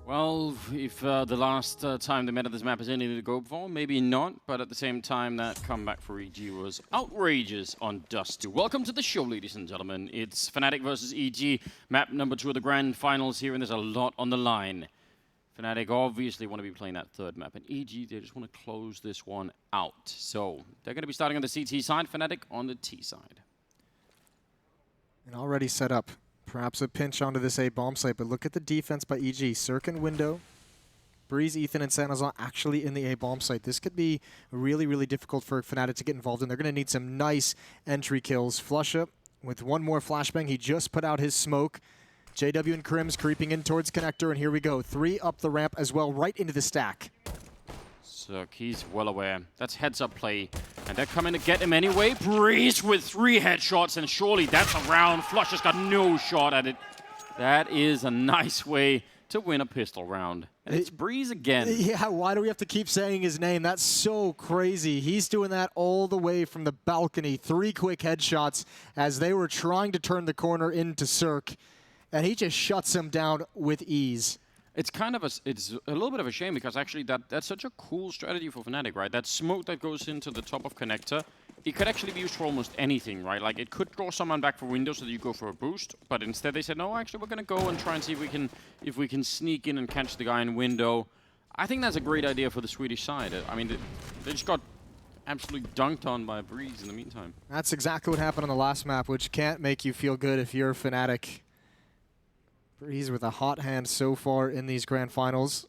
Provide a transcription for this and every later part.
Well, if the last time they met at this map is anything to go for, maybe not, but at the same time, that comeback for EG was outrageous on Dust 2. Welcome to the show, ladies and gentlemen. It's Fnatic versus EG, map number 2 of the grand finals here, and there's a lot on the line. Fnatic obviously want to be playing that third map, and EG, they just want to close this one out. So, they're going to be starting on the CT side, Fnatic on the T side. And already set up. Perhaps a pinch onto this A bomb site, but look at the defense by EG. Cirque and Window, Breeze, Ethan, and Sanazon actually in the A bomb site. This could be really, really difficult for Fnatic to get involved in. They're going to need some nice entry kills. Flusha with one more flashbang. He just put out his smoke. JW and Crims creeping in towards connector, and here we go. 3 up the ramp as well, right into the stack. So he's well aware. That's heads-up play. And they're coming to get him anyway. Breeze with 3 headshots, and surely that's a round. Flush has got no shot at it. That is a nice way to win a pistol round. And it's Breeze again. Yeah, why do we have to keep saying his name? That's so crazy. He's doing that all the way from the balcony. 3 quick headshots as they were trying to turn the corner into Cirque. And he just shuts him down with ease. It's kind of it's a little bit of a shame because actually that's such a cool strategy for Fnatic, right? That smoke that goes into the top of connector, it could actually be used for almost anything, right? Like it could draw someone back for window so that you go for a boost, but instead they said, no, actually we're gonna go and try and see if we can sneak in and catch the guy in window. I think that's a great idea for the Swedish side. I mean, they just got absolutely dunked on by Breeze in the meantime. That's exactly what happened on the last map, which can't make you feel good if you're Fnatic. Breeze with a hot hand so far in these grand finals.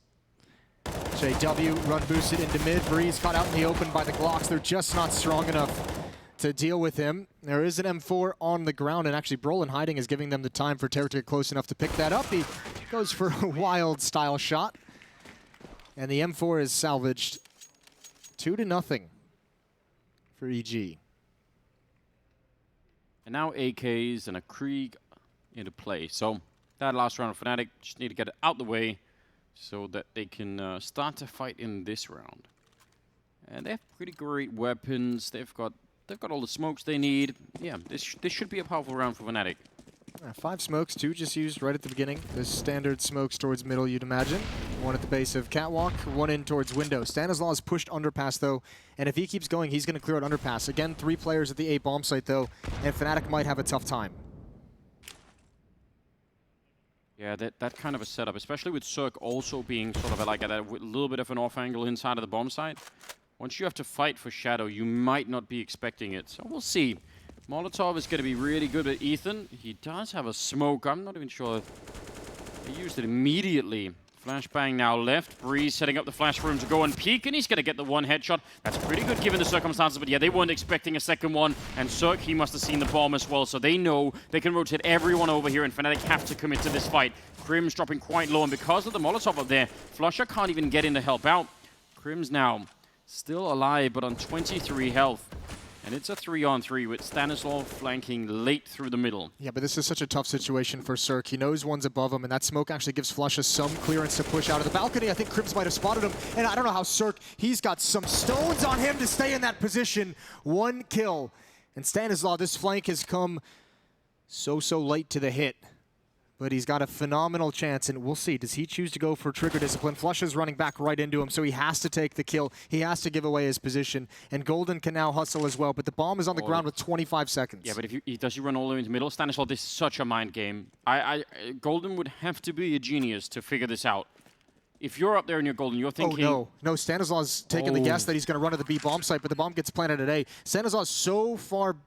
JW run boosted into mid. Breeze caught out in the open by the Glocks. They're just not strong enough to deal with him. There is an M4 on the ground, and actually Brolin hiding is giving them the time for Terror to get close enough to pick that up. He goes for a wild style shot, and the M4 is salvaged 2-0 for EG. And now AKs and a Krieg into play. So that last round of Fnatic just need to get it out the way so that they can start to fight in this round. And they have pretty great weapons. They've got all the smokes they need. Yeah, this should be a powerful round for Fnatic. 5 smokes, 2 just used right at the beginning. The standard smokes towards middle, you'd imagine. 1 at the base of Catwalk, 1 in towards window. Stanislaus pushed underpass, though, and if he keeps going, he's going to clear out underpass. Again, 3 players at the A bomb site, though, and Fnatic might have a tough time. Yeah, that kind of a setup, especially with Cirque also being sort of like at a little bit of an off angle inside of the bomb site. Once you have to fight for Shadow, you might not be expecting it. So we'll see. Molotov is going to be really good at Ethan. He does have a smoke. I'm not even sure he used it immediately. Flashbang now left. Breeze setting up the flash for him to go and peek, and he's going to get the 1 headshot. That's pretty good given the circumstances, but yeah, they weren't expecting a second one, and Cirque, he must have seen the bomb as well, so they know they can rotate everyone over here, and Fnatic have to commit to this fight. Crims dropping quite low, and because of the Molotov up there, Flusha can't even get in to help out. Crims now still alive, but on 23 health. And it's a 3-on-3 with Stanislav flanking late through the middle. Yeah, but this is such a tough situation for Cirque. He knows one's above him, and that smoke actually gives Flusha some clearance to push out of the balcony. I think Crims might have spotted him, and I don't know how Cirque, he's got some stones on him to stay in that position. 1 kill. And Stanislav, this flank has come so late to the hit. But he's got a phenomenal chance, and we'll see. Does he choose to go for trigger discipline? Flusha's running back right into him, so he has to take the kill. He has to give away his position, and Golden can now hustle as well, but the bomb is on the ground with 25 seconds. Yeah, but does he run all the way into the middle? Stanislav, this is such a mind game. Golden would have to be a genius to figure this out. If you're up there and you're Golden, you're thinking... Oh, no. Stanislav's taking the guess that he's going to run to the B bomb site, but the bomb gets planted at A. Stanislav's so far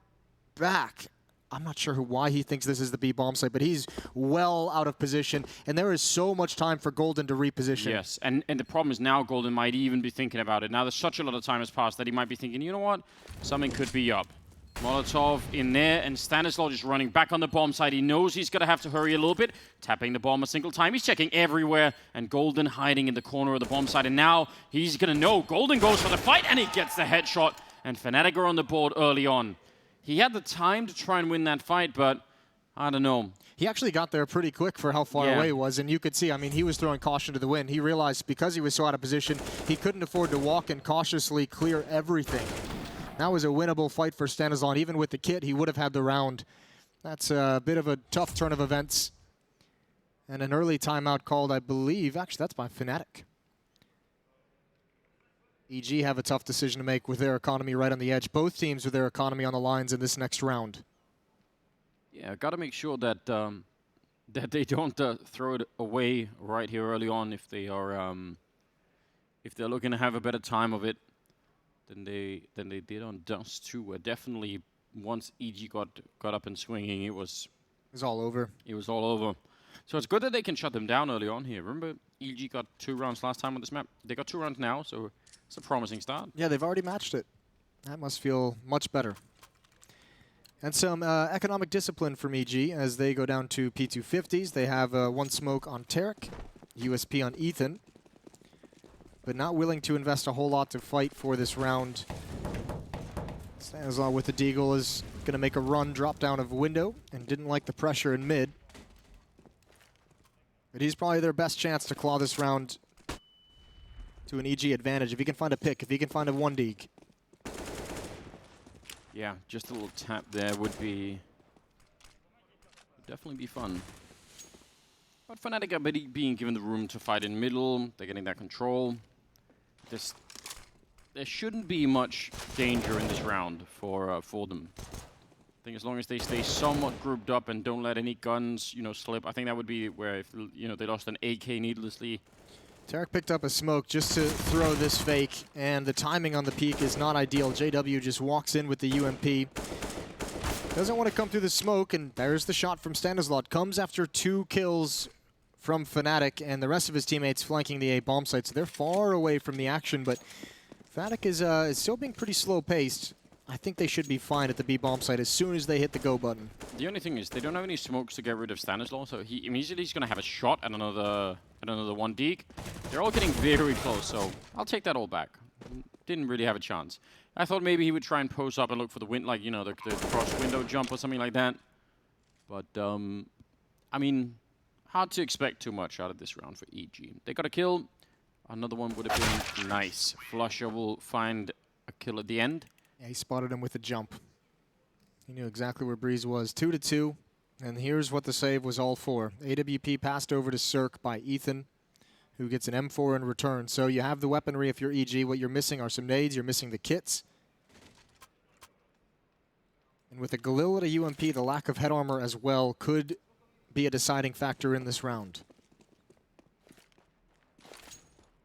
back. I'm not sure why he thinks this is the B bomb site, but he's well out of position, and there is so much time for Golden to reposition. Yes, and the problem is now Golden might even be thinking about it. Now there's such a lot of time has passed that he might be thinking, you know what, something could be up. Molotov in there, and Stanislav just running back on the bomb side. He knows he's going to have to hurry a little bit, tapping the bomb a single time. He's checking everywhere, and Golden hiding in the corner of the bomb side, and now he's going to know. Golden goes for the fight, and he gets the headshot, and Fnatic are on the board early on. He had the time to try and win that fight, but I don't know. He actually got there pretty quick for how far away he was, and you could see, I mean, he was throwing caution to the wind. He realized because he was so out of position, he couldn't afford to walk and cautiously clear everything. That was a winnable fight for Stanislav. Even with the kit, he would have had the round. That's a bit of a tough turn of events. And an early timeout called, I believe. Actually, that's by Fnatic. EG have a tough decision to make with their economy right on the edge. Both teams with their economy on the lines in this next round. Yeah, got to make sure that that they don't throw it away right here early on if they are if they're looking to have a better time of it than they did on Dust 2. Where definitely once EG got up and swinging, it was all over. It was all over. So it's good that they can shut them down early on here. Remember, EG got 2 rounds last time on this map. They got 2 rounds now, so it's a promising start. Yeah, they've already matched it. That must feel much better. And some economic discipline from EG as they go down to P250s. They have 1 smoke on Taric, USP on Ethan, but not willing to invest a whole lot to fight for this round. Stanislaw with the Deagle is going to make a run, drop down of window, and didn't like the pressure in mid. But he's probably their best chance to claw this round to an EG advantage. If he can find a pick, if he can find a 1-deeg. Yeah, just a little tap there would definitely be fun. But Fnatic are being given the room to fight in middle. They're getting that control. There shouldn't be much danger in this round for them. I think as long as they stay somewhat grouped up and don't let any guns, slip. I think that would be where if they lost an AK needlessly. Taric picked up a smoke just to throw this fake, and the timing on the peak is not ideal. JW just walks in with the UMP. Doesn't want to come through the smoke, and there's the shot from Stanislaw. Comes after 2 kills from Fnatic, and the rest of his teammates flanking the A bomb site, so they're far away from the action, but Fnatic is still being pretty slow-paced. I think they should be fine at the B bomb site as soon as they hit the go button. The only thing is they don't have any smokes to get rid of Stanislaw, so he immediately is going to have a shot at another 1-deeg. They're all getting very close, so I'll take that all back. Didn't really have a chance. I thought maybe he would try and pose up and look for the wind, like the cross window jump or something like that. But I mean, hard to expect too much out of this round for EG. They got a kill. Another one would have been nice. Flusher will find a kill at the end. Yeah, he spotted him with a jump. He knew exactly where Breeze was. 2-2, and here's what the save was all for. AWP passed over to Cirque by Ethan, who gets an M4 in return. So you have the weaponry if you're EG. What you're missing are some nades. You're missing the kits. And with a Galil at a UMP, the lack of head armor as well could be a deciding factor in this round.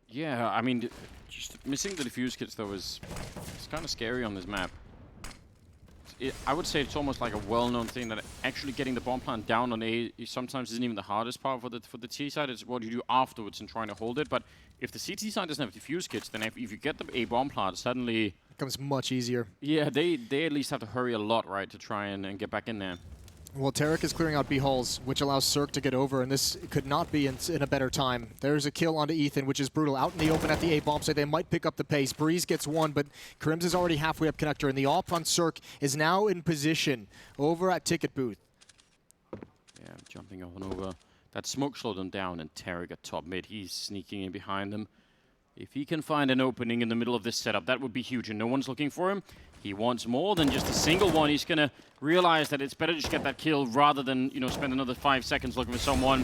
Yeah, I mean, just missing the defuse kits, though, it's kind of scary on this map. I would say it's almost like a well-known thing that actually getting the bomb plant down on A sometimes isn't even the hardest part for the T side. It's what you do afterwards and trying to hold it. But if the CT side doesn't have defuse kits, then if you get the A bomb plant, suddenly it becomes much easier. Yeah, they at least have to hurry a lot, right, to try and get back in there. Well, Taric is clearing out B hulls, which allows Cirque to get over, and this could not be in a better time. There's a kill onto Ethan, which is brutal. Out in the open at the A bomb site, they might pick up the pace. Breeze gets 1, but Krims is already halfway up connector, and the AWP on Cirque is now in position over at Ticket Booth. Yeah, jumping on over. That smoke slowed them down, and Taric at top mid, he's sneaking in behind them. If he can find an opening in the middle of this setup, that would be huge, and no one's looking for him. He wants more than just a single one. He's going to realize that it's better to just get that kill rather than, spend another 5 seconds looking for someone.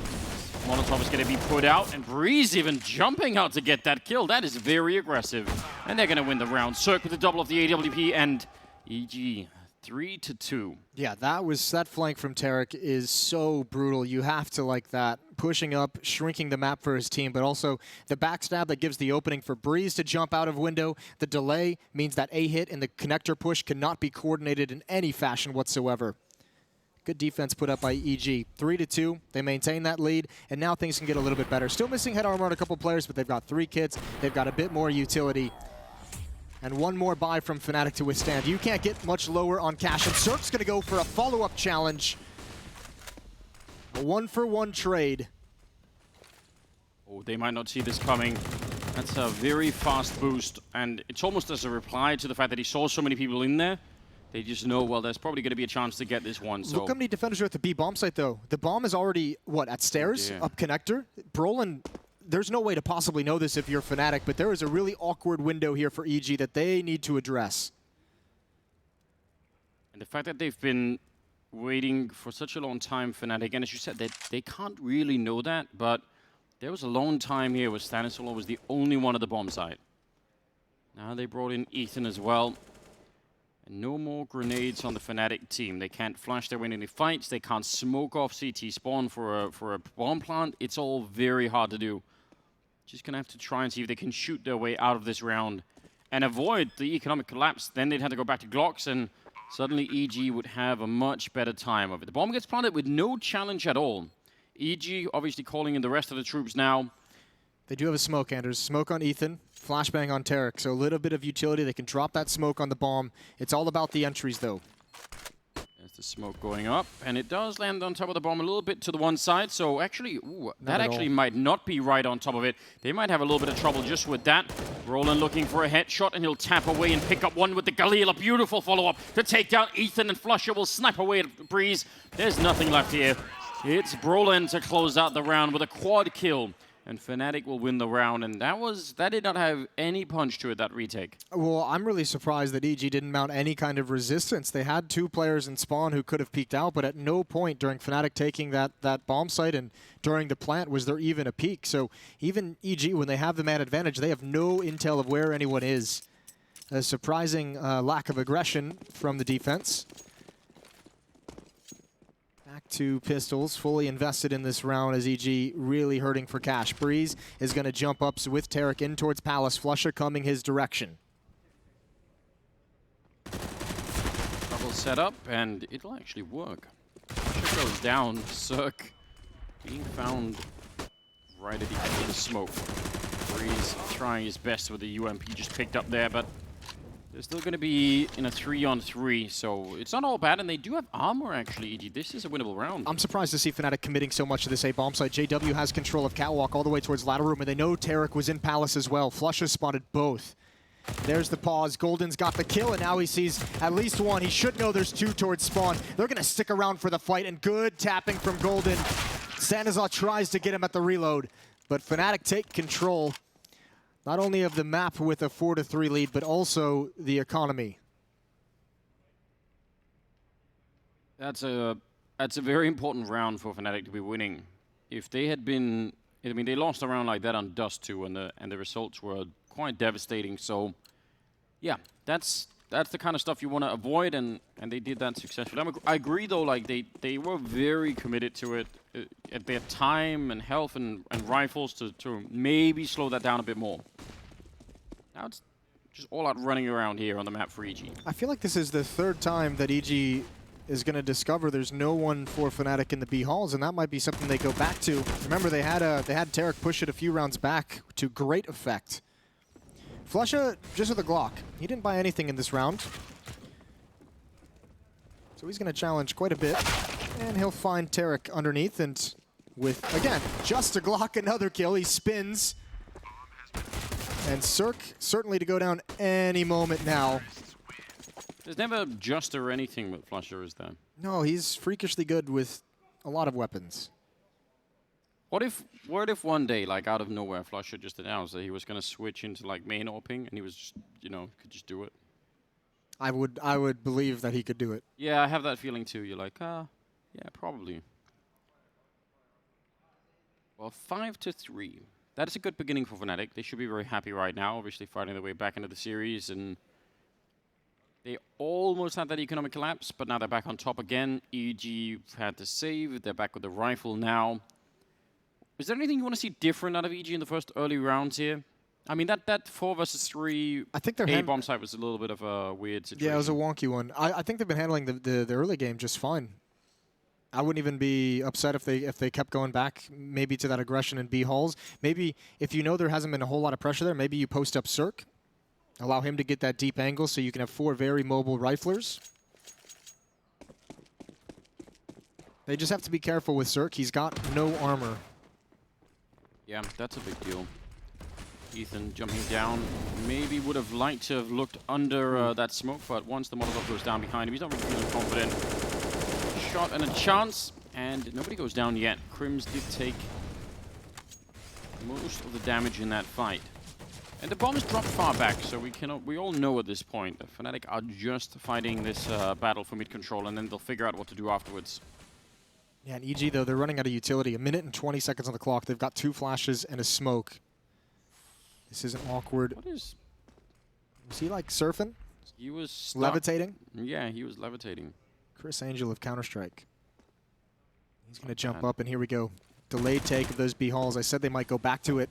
Molotov is going to be put out, and Breeze even jumping out to get that kill. That is very aggressive, and they're going to win the round. Cirque with the double of the AWP, and EG 3-2. Yeah, that flank from Taric is so brutal. You have to like that. Pushing up, shrinking the map for his team, but also the backstab that gives the opening for Breeze to jump out of window. The delay means that A hit and the connector push cannot be coordinated in any fashion whatsoever. Good defense put up by EG. 3-2, they maintain that lead, and now things can get a little bit better. Still missing head armor on a couple players, but they've got 3 kits. They've got a bit more utility. And 1 more buy from Fnatic to withstand. You can't get much lower on cash, and Cirque's gonna go for a follow-up challenge. A 1-for-1 trade. Oh, they might not see this coming. That's a very fast boost, and it's almost as a reply to the fact that he saw so many people in there. They just know, well, there's probably going to be a chance to get this one. So look how many defenders are at the B bomb site, though. The bomb is already, what, at stairs? Yeah. Up connector? Brolin, there's no way to possibly know this if you're Fnatic, but there is a really awkward window here for EG that they need to address. And the fact that they've been waiting for such a long time, Fnatic. And as you said, they can't really know that, but there was a long time here where Stanislaw was the only one at the bomb site. Now they brought in Ethan as well. And no more grenades on the Fnatic team. They can't flash their way in any fights. They can't smoke off CT spawn for a bomb plant. It's all very hard to do. Just gonna have to try and see if they can shoot their way out of this round and avoid the economic collapse. Then they'd have to go back to Glocks, and suddenly EG would have a much better time of it. The bomb gets planted with no challenge at all. EG obviously calling in the rest of the troops now. They do have a smoke, Anders. Smoke on Ethan, flashbang on Taric. So a little bit of utility. They can drop that smoke on the bomb. It's all about the entries, though. There's the smoke going up, and it does land on top of the bomb a little bit to the one side. So actually, that actually might not be right on top of it. They might have a little bit of trouble just with that. Roland looking for a headshot, and he'll tap away and pick up one with the Galil. A beautiful follow-up to take down Ethan, and Flusha will snipe away at Breeze. There's nothing left here. It's Brolin to close out the round with a quad kill. And Fnatic will win the round, and that did not have any punch to it, that retake. Well, I'm really surprised that EG didn't mount any kind of resistance. They had two players in spawn who could have peeked out, but at no point during Fnatic taking that bomb site and during the plant was there even a peek. So even EG, when they have the man advantage, they have no intel of where anyone is. A surprising lack of aggression from the defense. Back to Pistols, fully invested in this round as EG really hurting for cash. Breeze is going to jump up with Taric in towards Palace. Flusha coming his direction. Double set up, and it'll actually work. Flusha goes down. Cirque being found right at the edge of the smoke. Breeze trying his best with the UMP just picked up there, but they're still going to be in a 3-on-3, so it's not all bad, and they do have armor, actually, EG. This is a winnable round. I'm surprised to see Fnatic committing so much to this A bomb site. JW has control of Catwalk all the way towards ladder room, and they know Taric was in Palace as well. Flusha spotted both. There's the pause. Golden's got the kill, and now he sees at least one. He should know there's two towards spawn. They're going to stick around for the fight, and good tapping from Golden. Stanislaw tries to get him at the reload, but Fnatic take control. Not only of the map with a 4-3 lead, but also the economy. That's a very important round for Fnatic to be winning. If they had been, I mean, they lost a round like that on Dust 2, and the results were quite devastating. So, yeah, that's the kind of stuff you want to avoid, and they did that successfully. I agree, though, like they were very committed to it. At their time and health and rifles to maybe slow that down a bit more. Now it's just all out running around here on the map for EG. I feel like this is the third time that EG is going to discover there's no one for Fnatic in the B halls, and that might be something they go back to. Remember, they had Taric push it a few rounds back to great effect. Flusha just with a Glock. He didn't buy anything in this round. So he's going to challenge quite a bit. And he'll find Taric underneath, and with, again, just a Glock, another kill. He spins. And Cirque certainly to go down any moment now. There's never just or anything with Flusha, is there? No, he's freakishly good with a lot of weapons. What if one day, like out of nowhere, Flusha just announced that he was going to switch into like main AWPing, and he was just, could just do it? I would believe that he could do it. Yeah, I have that feeling too. You're like, yeah, probably. Well, 5-3. That is a good beginning for Fnatic. They should be very happy right now, obviously fighting their way back into the series, and they almost had that economic collapse, but now they're back on top again. EG had to save. They're back with the rifle now. Is there anything you want to see different out of EG in the first early rounds here? I mean, that 4 versus 3 I think their bomb site was a little bit of a weird situation. Yeah, it was a wonky one. I think they've been handling the early game just fine. I wouldn't even be upset if they kept going back maybe to that aggression in B halls. Maybe if you know there hasn't been a whole lot of pressure there, maybe you post up Cirque. Allow him to get that deep angle so you can have 4 very mobile riflers. They just have to be careful with Cirque. He's got no armor. Yeah, that's a big deal. Ethan jumping down. Maybe would have liked to have looked under that smoke, but once the Molotov goes down behind him, he's not really feeling confident. Shot and a chance, and nobody goes down yet. Crims did take most of the damage in that fight. And the bomb is dropped far back, so we all know at this point that Fnatic are just fighting this battle for mid control, and then they'll figure out what to do afterwards. Yeah, and EG, though, they're running out of utility. 1 minute and 20 seconds on the clock. They've got 2 flashes and a smoke. This isn't awkward. What is... Was he, like, surfing? He was... stuck. Levitating? Yeah, he was levitating. Chris Angel of Counter-Strike. He's going to jump bad. up, and here we go. Delayed take of those B halls. I said they might go back to it.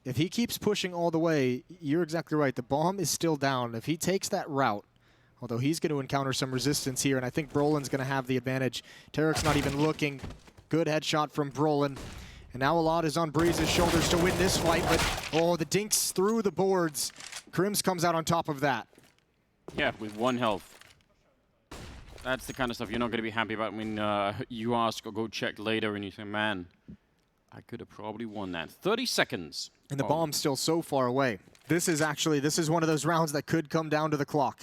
If he keeps pushing all the way, you're exactly right. The bomb is still down. If he takes that route, although he's going to encounter some resistance here, and I think Brolin's going to have the advantage. Tarek's not even looking. Good headshot from Brolin. And now a lot is on Breeze's shoulders to win this fight, but oh, the dinks through the boards. Crims comes out on top of that. Yeah, with 1 health. That's the kind of stuff you're not going to be happy about when you ask or go check later and you say, man, I could have probably won that. 30 seconds. And the bomb's still so far away. This is one of those rounds that could come down to the clock.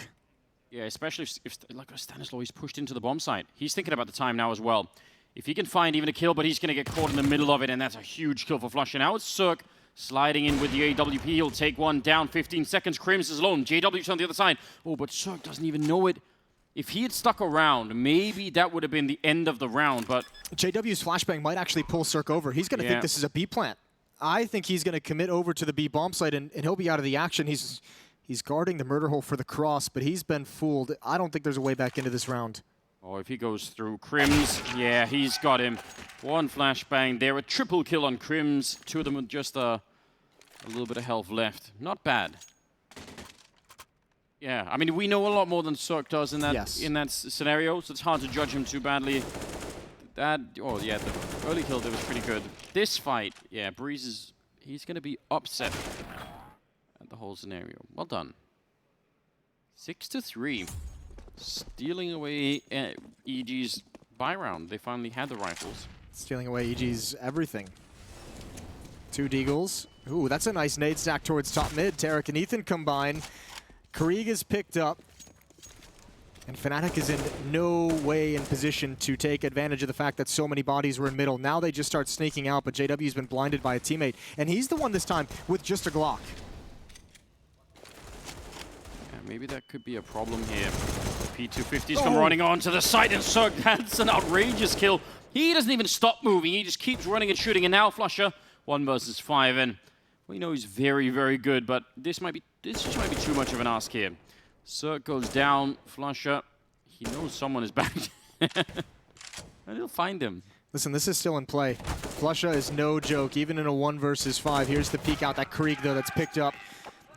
Yeah, especially if like Stanislaw, he's pushed into the bomb site. He's thinking about the time now as well. If he can find even a kill, but he's going to get caught in the middle of it, and that's a huge kill for Flusha. Now it's Cirque sliding in with the AWP. He'll take one down, 15 seconds. Crims is alone. JW's on the other side. Oh, but Cirque doesn't even know it. If he had stuck around, maybe that would have been the end of the round, but... JW's flashbang might actually pull Cirque over. He's going to think this is a B plant. I think he's going to commit over to the B bomb site, and he'll be out of the action. He's guarding the murder hole for the cross, but he's been fooled. I don't think there's a way back into this round. Oh, if he goes through Crims, yeah, he's got him. 1 flashbang there, a triple kill on Crims. 2 of them with just a little bit of health left. Not bad. Yeah, I mean, we know a lot more than Cirque does in that in that scenario, so it's hard to judge him too badly. Oh yeah, the early kill there was pretty good. This fight, yeah, Breeze he's going to be upset at the whole scenario. Well done. 6-3. Stealing away EG's buy round. They finally had the rifles. Stealing away EG's everything. 2 Deagles. Ooh, that's a nice nade stack towards top mid. Tarek and Ethan combine. Krieg is picked up. And Fnatic is in no way in position to take advantage of the fact that so many bodies were in middle. Now they just start sneaking out, but JW's been blinded by a teammate. And he's the one this time with just a Glock. Yeah, maybe that could be a problem here. P250's come running onto the site, and Cirque, that's an outrageous kill. He doesn't even stop moving. He just keeps running and shooting. And now Flusha, 1 versus 5. And we know he's very, very good, but this just might be too much of an ask here. Cirque goes down. Flusha, he knows someone is back. And he'll find him. Listen, this is still in play. Flusha is no joke, even in a 1 versus 5. Here's the peek out. That Krieg, though, that's picked up.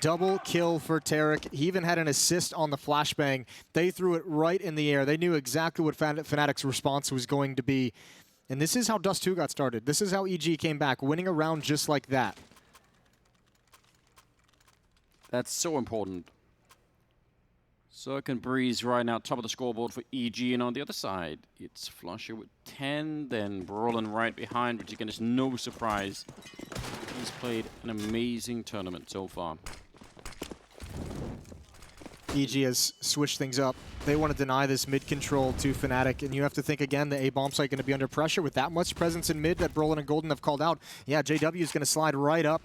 Double kill for Tarek. He even had an assist on the flashbang. They threw it right in the air. They knew exactly what Fnatic's response was going to be. And this is how Dust 2 got started. This is how EG came back, winning a round just like that. That's so important. Cirque and Breeze right now, top of the scoreboard for EG, and on the other side, it's Flusha with 10, then Brolin right behind, which again is no surprise. He's played an amazing tournament so far. EG has switched things up. They want to deny this mid control to Fnatic, and you have to think again, the A bomb site going to be under pressure with that much presence in mid that Brolin and Golden have called out. Yeah, JW is going to slide right up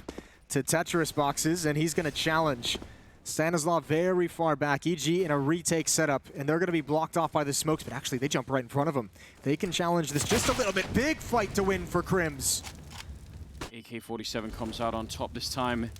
to Tetris boxes, and he's going to challenge Stanislaw very far back. EG in a retake setup, and they're going to be blocked off by the smokes, but actually they jump right in front of him. They can challenge this just a little bit. Big fight to win for Crims. AK-47 comes out on top this time,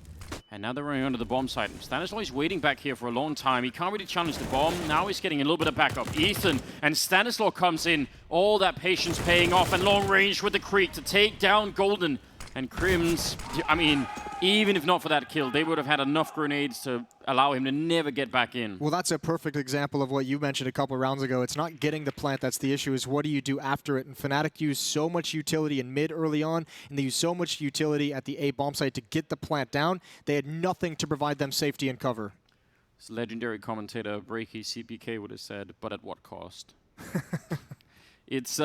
and now they're running under the bomb site. Stanislaw is waiting back here for a long time. He can't really challenge the bomb. Now he's getting a little bit of backup. Ethan and Stanislaw comes in. All that patience paying off, and long range with the Creek to take down Golden. And Crims, I mean, even if not for that kill, they would have had enough grenades to allow him to never get back in. Well, that's a perfect example of what you mentioned a couple of rounds ago. It's not getting the plant that's the issue, is what do you do after it? And Fnatic used so much utility in mid early on, and they used so much utility at the A bomb site to get the plant down. They had nothing to provide them safety and cover. This legendary commentator, Breaky CPK, would have said, but at what cost? It's...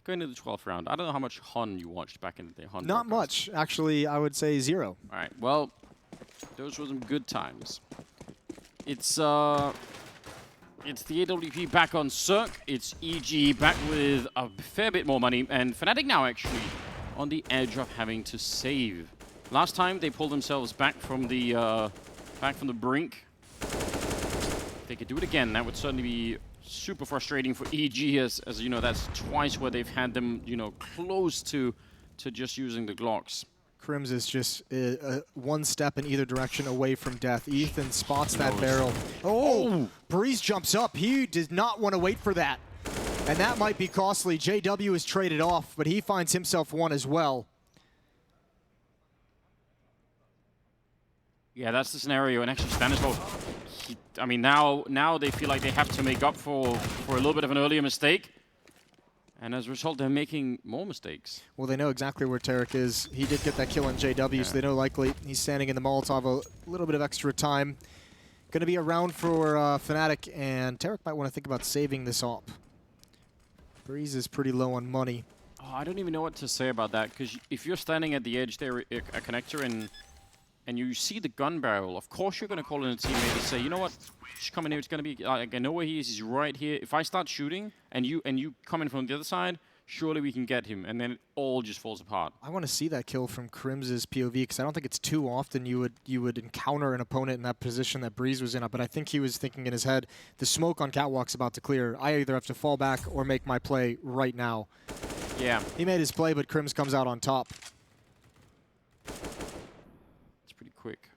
going to the 12th round. I don't know how much Hun you watched back in the day. Hun Not much. Actually, I would say 0. All right. Well, those were some good times. It's the AWP back on Cirque. It's EG back with a fair bit more money. And Fnatic now actually on the edge of having to save Last time they pulled themselves back from the brink. If they could do it again, that would certainly be super frustrating for EG, as you know, that's twice where they've had them, you know, close to just using the Glocks. Crims is just one step in either direction away from death. Ethan spots that barrel. Oh, Breeze jumps up. He did not want to wait for that. And that might be costly. JW is traded off, but he finds himself one as well. Yeah, that's the scenario. And actually, Stanislav, I mean, now they feel like they have to make up for a little bit of an earlier mistake. And as a result, they're making more mistakes. Well, they know exactly where Tarek is. He did get that kill on JW, so they know likely he's standing in the Molotov a little bit of extra time. Going to be around for Fnatic, and Tarek might want to think about saving this op. Breeze is pretty low on money. Oh, I don't even know what to say about that, because if you're standing at the edge there, a connector, and you see the gun barrel, of course you're going to call in a teammate and say, you know what, just come in here, it's going to be, like, I know where he is, he's right here. If I start shooting, and you come in from the other side, surely we can get him, and then it all just falls apart. I want to see that kill from Crims' POV, because I don't think it's too often you would encounter an opponent in that position that Breeze was in, but I think he was thinking in his head, the smoke on Catwalk's about to clear. I either have to fall back or make my play right now. Yeah. He made his play, but Crims comes out on top. Quick.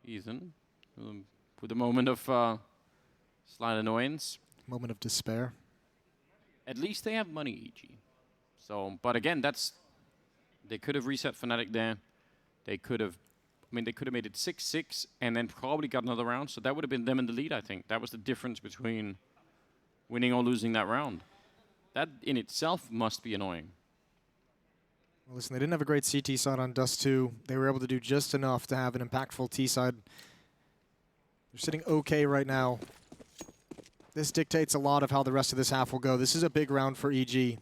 Ethan, with a moment of slight annoyance. Moment of despair. At least they have money, EG. So, but again, they could have reset Fnatic there. They could have, they could have made it 6-6 and then probably got another round. So that would have been them in the lead, I think. That was the difference between winning or losing that round. That in itself must be annoying. Well, listen, they didn't have a great CT side on Dust 2. They were able to do just enough to have an impactful T side. They're sitting okay right now. This dictates a lot of how the rest of this half will go. This is a big round for EG.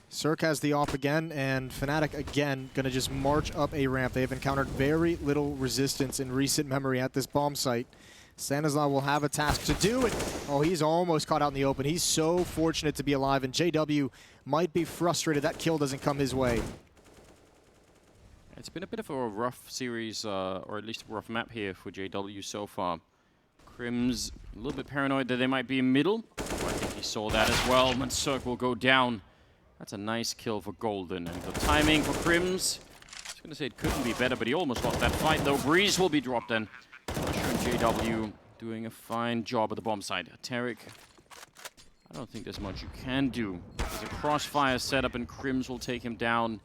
Circ has the op again, and Fnatic again going to just march up a ramp. They have encountered very little resistance in recent memory at this bomb site. Stanislav will have a task to do it. Oh, he's almost caught out in the open. He's so fortunate to be alive, and JW might be frustrated that kill doesn't come his way. It's been a bit of a rough series, or at least a rough map here for JW so far. Crims a little bit paranoid that they might be in middle. I think he saw that as well. And Cirque will go down. That's a nice kill for Golden. And the timing for Crims, I was going to say it couldn't be better, but he almost lost that fight, though. Breeze will be dropped then. Usher and JW doing a fine job at the bomb site. Tarek, I don't think there's much you can do. There's a crossfire setup, and Crims will take him down.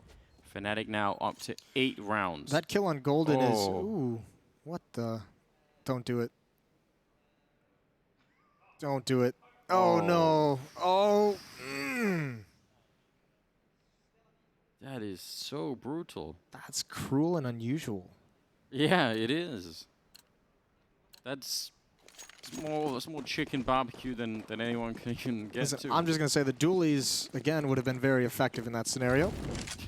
Fnatic now up to 8 rounds. That kill on Golden is... Ooh, what the... Don't do it. Don't do it. Oh, no. Oh. That is so brutal. That's cruel and unusual. Yeah, it is. That's it's more chicken barbecue than anyone can get to. I'm just going to say the dualies, again, would have been very effective in that scenario.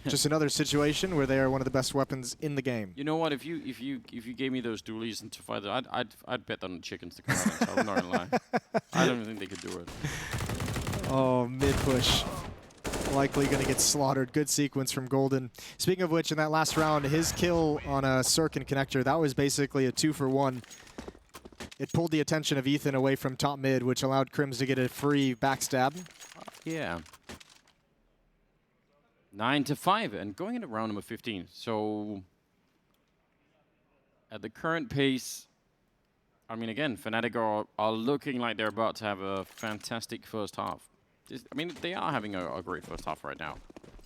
Just another situation where they are one of the best weapons in the game. You know what? If you gave me those dualies and to fight, I'd bet on the chickens to come out. So I'm not gonna lie. I don't think they could do it. Oh, mid push. Likely going to get slaughtered. Good sequence from Golden. Speaking of which, in that last round, his kill on a Cirque and Connector, that was basically a 2-for-1. It pulled the attention of Ethan away from top mid, which allowed Crims to get a free backstab. Yeah. 9-5, and going into round number 15. So, at the current pace, I mean, again, Fnatic are looking like they're about to have a fantastic first half. I mean, they are having a great first half right now.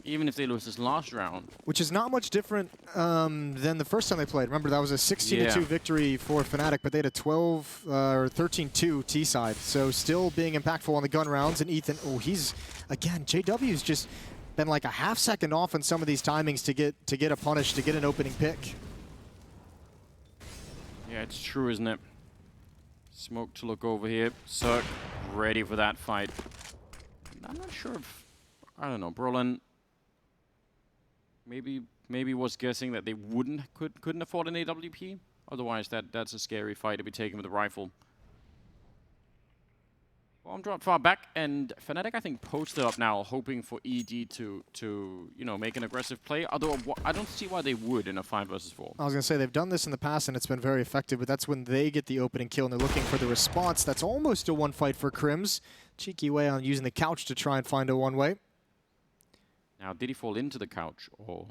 Even if they lose this last round. Which is not much different than the first time they played. Remember, that was a 16-2 victory for Fnatic, but they had a 12 or 13-2 T-side. So still being impactful on the gun rounds. And Ethan, oh, he's, again, JW's just been like a half second off on some of these timings to get a punish, to get an opening pick. Yeah, it's true, isn't it? Smoke to look over here. Cirque ready for that fight. I'm not sure if, I don't know, Brolin maybe was guessing that they couldn't afford an AWP. Otherwise, that's a scary fight to be taken with a rifle. Bomb dropped far back, and Fnatic, I think, posted up now, hoping for EG to make an aggressive play. Although I don't see why they would in a 5 versus 4. I was going to say, they've done this in the past, and it's been very effective, but that's when they get the opening kill, and they're looking for the response. That's almost a one fight for Crims. Cheeky way on using the couch to try and find a one-way. Now, did he fall into the couch or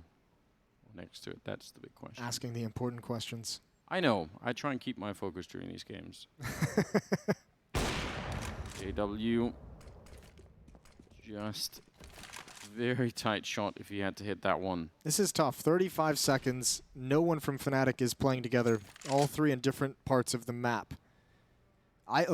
next to it? That's the big question. Asking the important questions. I know. I try and keep my focus during these games. JW, just very tight shot if he had to hit that one. This is tough. 35 seconds. No one from Fnatic is playing together. All three in different parts of the map.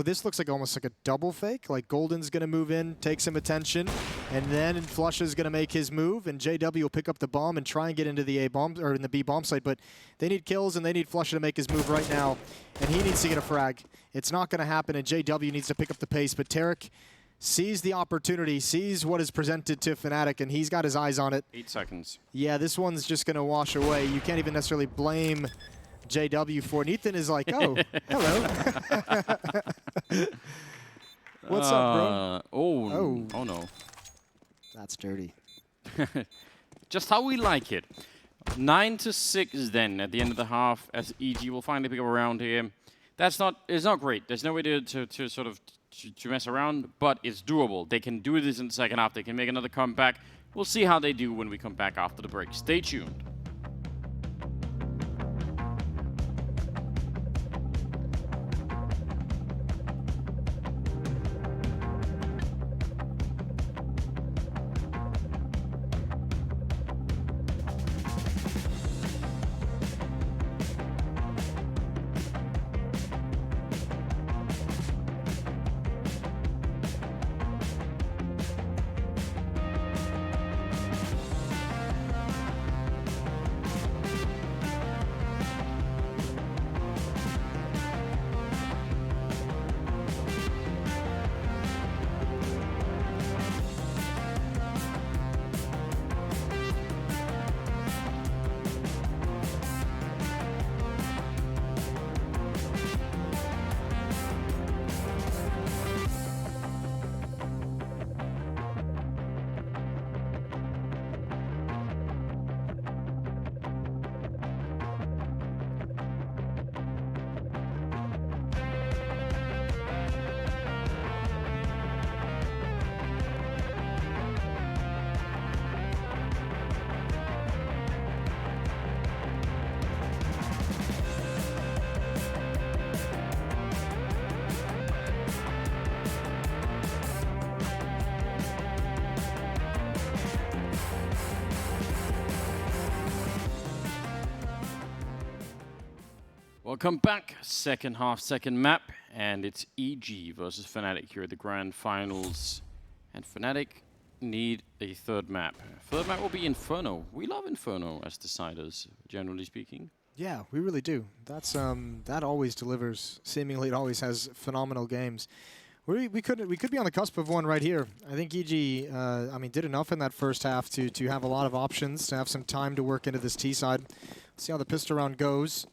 This looks like almost like a double fake. Like Golden's going to move in, take some attention, and then Flush is going to make his move, and JW will pick up the bomb and try and get into the A bomb or in the B bomb site. But they need kills and they need Flush to make his move right now, and he needs to get a frag. It's not going to happen, and JW needs to pick up the pace. But Taric sees the opportunity, sees what is presented to Fnatic, and he's got his eyes on it. 8 seconds. Yeah, this one's just going to wash away. You can't even necessarily blame JW for it. Ethan is like, oh, hello. What's up, bro? Oh no. That's dirty. Just how we like it. 9-6 then at the end of the half, as EG will finally pick up around here. It's not great. There's no way to sort of to mess around, but it's doable. They can do this in the second half. They can make another comeback. We'll see how they do when we come back after the break. Stay tuned. Welcome back. Second half, second map, and it's EG versus Fnatic here at the Grand Finals. And Fnatic need a third map. Third map will be Inferno. We love Inferno as deciders, generally speaking. Yeah, we really do. That's that always delivers. Seemingly, it always has phenomenal games. We could be on the cusp of one right here. I think EG, I mean, did enough in that first half to have a lot of options, to have some time to work into this T side. See how the pistol round goes.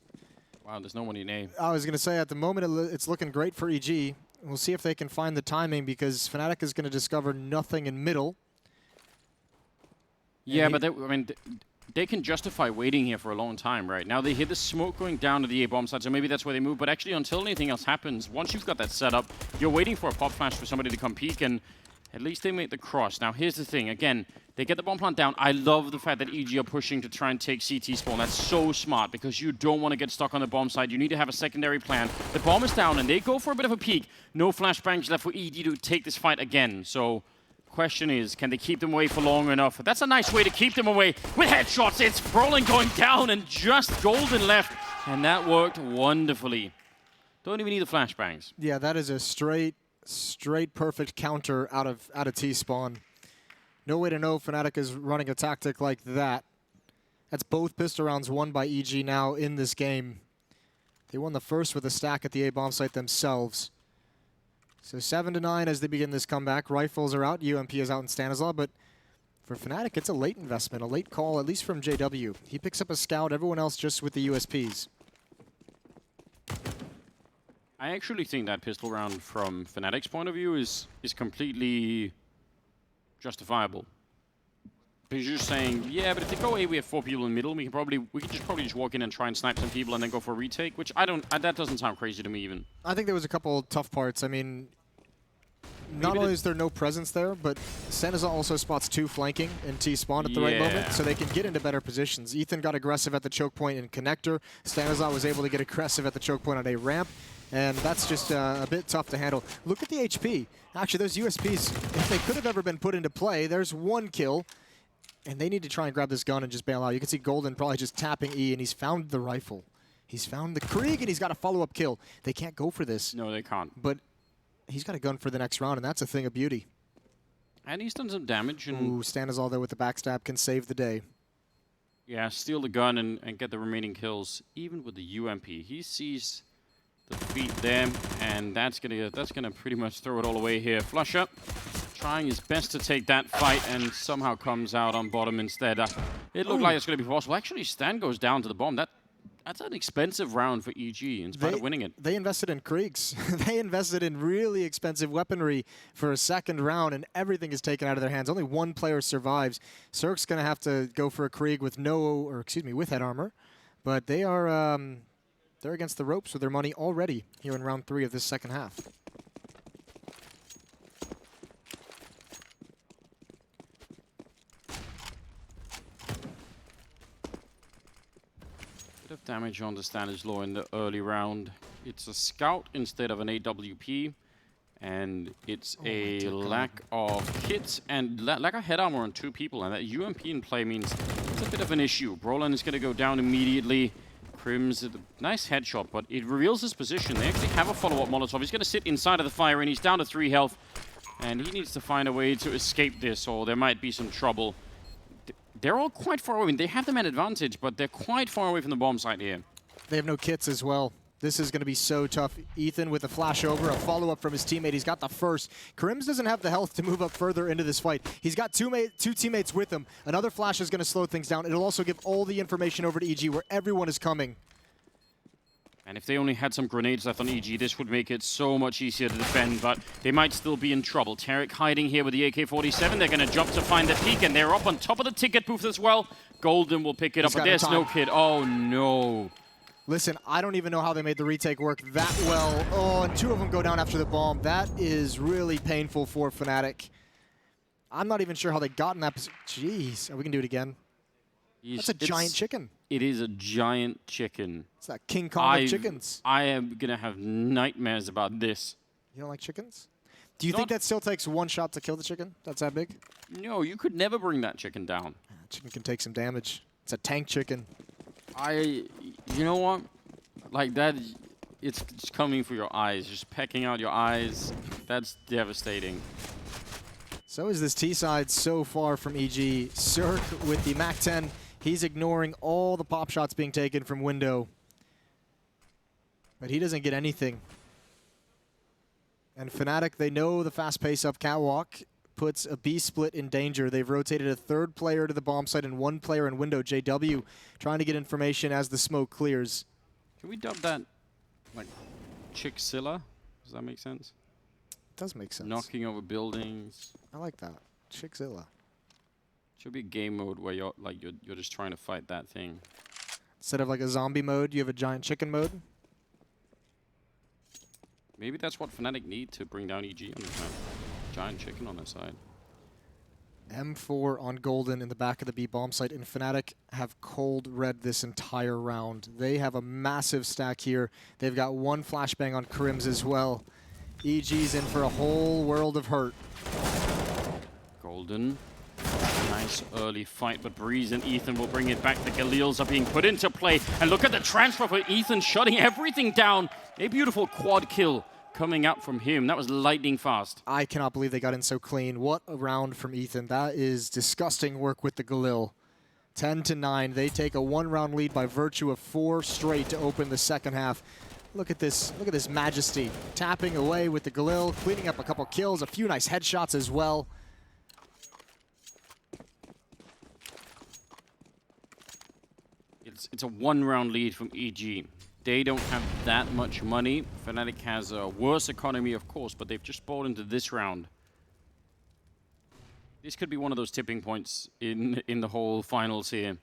Wow, there's no one in A. I was going to say, at the moment, it's looking great for EG. We'll see if they can find the timing, because Fnatic is going to discover nothing in middle. Yeah, but they can justify waiting here for a long time, right? Now they hear the smoke going down to the A bomb side, so maybe that's where they move. But actually, until anything else happens, once you've got that set up, you're waiting for a pop flash for somebody to come peek, and at least they make the cross. Now, here's the thing. Again, they get the bomb plant down. I love the fact that EG are pushing to try and take CT spawn. That's so smart, because you don't want to get stuck on the bomb side. You need to have a secondary plan. The bomb is down, and they go for a bit of a peek. No flashbangs left for EG to take this fight again. So, question is, can they keep them away for long enough? That's a nice way to keep them away with headshots. It's Froling going down, and just Golden left. And that worked wonderfully. Don't even need the flashbangs. Yeah, that is a straight perfect counter out of T-spawn. No way to know Fnatic is running a tactic like that. That's both pistol rounds won by EG now in this game. They won the first with a stack at the A bomb site themselves. So 7-9 as they begin this comeback. Rifles are out, UMP is out in Stanislaw, but for Fnatic, it's a late investment, a late call, at least from JW. He picks up a scout, everyone else just with the USPs. I actually think that pistol round from Fnatic's point of view is completely justifiable. Because you're just saying, yeah, but if they go A, we have 4 people in the middle. We could just walk in and try and snipe some people and then go for a retake, which that doesn't sound crazy to me even. I think there was a couple tough parts. I mean, not only is there no presence there, but Stanizal also spots 2 flanking and T-spawn at the right moment, so they can get into better positions. Ethan got aggressive at the choke point in connector. Stanizal was able to get aggressive at the choke point on a ramp, and that's just a bit tough to handle. Look at the HP. Actually, those USPs, if they could have ever been put into play, there's 1 kill, and they need to try and grab this gun and just bail out. You can see Golden probably just tapping E, and he's found the rifle. He's found the Krieg, and he's got a follow-up kill. They can't go for this. No, they can't. But he's got a gun for the next round, and that's a thing of beauty. And he's done some damage. And Ooh, Stanizal there with the backstab can save the day. yeah, steal the gun and get the remaining kills. Even with the UMP, he sees the feet there, and that's gonna pretty much throw it all away here. flusha trying his best to take that fight and somehow comes out on bottom instead. It looked like it's going to be possible. Actually, Stan goes down to the bomb. That's an expensive round for EG in spite of winning it. They invested in Kriegs. They invested in really expensive weaponry for a second round, and everything is taken out of their hands. Only 1 player survives. Cirque's going to have to go for a Krieg with with head armor, but they are they're against the ropes with their money already here in round 3 of this second half. Bit of damage on the Stanislaw in the early round. It's a scout instead of an AWP, and it's a lack of kits and lack of head armor on 2 people, and that UMP in play means it's a bit of an issue. Brolin is going to go down immediately. Crims, a nice headshot, but it reveals his position. They actually have a follow-up Molotov. He's going to sit inside of the fire, and he's down to 3 health, and he needs to find a way to escape this, or there might be some trouble. They're all quite far away. I mean, they have the man advantage, but they're quite far away from the bomb site here. They have no kits as well. This is going to be so tough. Ethan with a flash over, a follow-up from his teammate. He's got the first. Krims doesn't have the health to move up further into this fight. He's got 2 teammates with him. Another flash is going to slow things down. It'll also give all the information over to EG where everyone is coming. And if they only had some grenades left on EG, this would make it so much easier to defend, but they might still be in trouble. Taric hiding here with the AK-47. They're going to jump to find the peak, and they're up on top of the ticket booth as well. Golden will pick it up, but there's no kid. Oh, no. Listen, I don't even know how they made the retake work that well. Oh, and 2 of them go down after the bomb. That is really painful for Fnatic. I'm not even sure how they got in that position. Jeez, we can do it again. That's a giant chicken. It is a giant chicken. It's that King Kong of chickens. I am going to have nightmares about this. You don't like chickens? Do you think that still takes 1 shot to kill the chicken? That's that big? No, you could never bring that chicken down. Chicken can take some damage. It's a tank chicken. You know what? Like that, it's coming for your eyes, just pecking out your eyes. That's devastating. So is this T-side so far from EG. Cirque with the MAC-10. He's ignoring all the pop shots being taken from window. But he doesn't get anything. And Fnatic, they know the fast pace up Catwalk puts a B split in danger. They've rotated a 3rd player to the bomb site and 1 player in window. JW trying to get information as the smoke clears. Can we dub that like Chickzilla? Does that make sense? It does make sense. Knocking over buildings. I like that. Chickzilla. Should be a game mode where you're just trying to fight that thing. Instead of like a zombie mode, you have a giant chicken mode. Maybe that's what Fnatic need to bring down EG on this map. Giant chicken on their side. M4 on Golden in the back of the B bomb site, and Fnatic have cold red this entire round. They have a massive stack here. They've got 1 flashbang on Krims as well. EG's in for a whole world of hurt. Golden. Nice early fight, but Breeze and Ethan will bring it back. The Galils are being put into play. And look at the transfer for Ethan, shutting everything down. A beautiful quad kill coming out from him. That was lightning fast. I cannot believe they got in so clean. What a round from Ethan. That is disgusting work with the Galil. 10-9. They take a 1-round lead by virtue of 4 straight to open the second half. Look at this. Look at this majesty. Tapping away with the Galil, cleaning up a couple kills, a few nice headshots as well. It's a 1-round lead from EG. They don't have that much money. Fnatic has a worse economy, of course, but they've just bought into this round. This could be one of those tipping points in the whole finals here,